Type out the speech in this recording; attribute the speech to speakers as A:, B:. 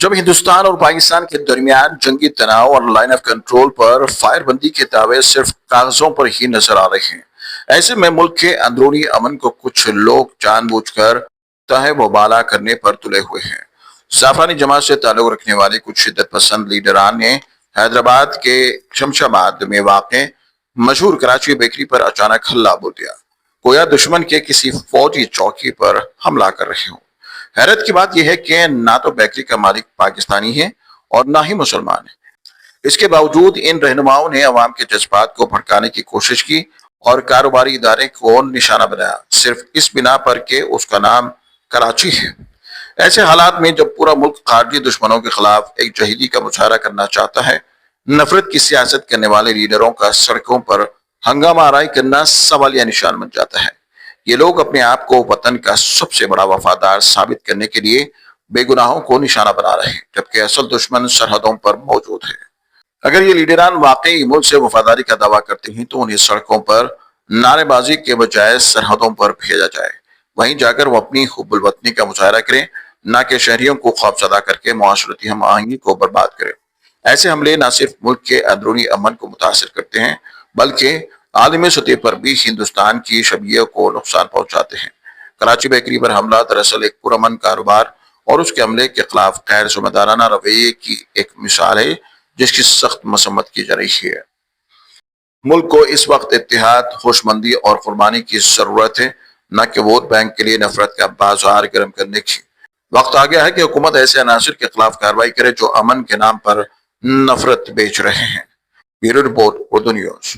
A: جب ہندوستان اور پاکستان کے درمیان جنگی تناؤ اور line of control per fire بندی کے دعوے صرف کاغذوں پر ہی نظر آ رہے ہیں، ایسے میں ملک کے اندرونی امن کو کچھ لوگ جان بوجھ کر تہے و بالا کرنے پر تلے ہوئے ہیں۔ زعفرانی جماعت سے تعلق رکھنے والے کچھ شدت پسند لیڈران نے حیدرآباد کے شمشاباد میں واقع مشہور کراچی بیکری پر اچانک حملہ بول دیا، گویا دشمن کے کسی فوجی چوکی پر حملہ کر رہے ہوں۔ حیرت کی بات یہ ہے کہ نہ تو بیکری کا مالک پاکستانی ہے اور نہ ہی مسلمان ہے۔ اس کے باوجود ان رہنماؤں نے عوام کے جذبات کو بھڑکانے کی کوشش کی اور کاروباری ادارے کو نشانہ بنایا، صرف اس بنا پر کہ اس کا نام کراچی ہے۔ ایسے حالات میں جب پورا ملک خارجی دشمنوں کے خلاف ایک جہیدی کا مظاہرہ کرنا چاہتا ہے، نفرت کی سیاست کرنے والے لیڈروں کا سڑکوں پر ہنگامہ آرائی کرنا سوالیہ نشان بن جاتا ہے۔ یہ لوگ اپنے آپ کو وطن کا سب سے بڑا وفادار ثابت کرنے کے لیے بے گناہوں کو نشانہ بنا رہے ہیں، جبکہ اصل دشمن سرحدوں پر موجود ہے۔ اگر یہ لیڈران واقعی ملک سے وفاداری کا دعویٰ کرتے ہیں تو انہیں سڑکوں پر نعرے بازی کے بجائے سرحدوں پر بھیجا جائے، وہیں جا کر وہ اپنی حب الوطنی کا مظاہرہ کریں، نہ کہ شہریوں کو خوفزدہ کر کے معاشرتی ہم آہنگی کو برباد کریں۔ ایسے حملے نہ صرف ملک کے اندرونی امن کو متاثر کرتے ہیں بلکہ عالمی سطح پر بھی ہندوستان کی شبیہ کو نقصان پہنچاتے ہیں۔ کراچی بیکری پر حملہ دراصل ایک پرامن کاروبار اور اس کے عملے کے خلاف غیر ذمہ دارانہ رویے کی ایک مثال ہے جس کی سخت مذمت کی جا رہی ہے۔ ملک کو اس وقت اتحاد، ہوش مندی اور قربانی کی ضرورت ہے، نہ کہ ووٹ بینک کے لیے نفرت کا بازار گرم کرنے کی۔ وقت آ گیا ہے کہ حکومت ایسے عناصر کے خلاف کارروائی کرے جو امن کے نام پر نفرت بیچ رہے ہیں۔ Bureau report, Urdu news.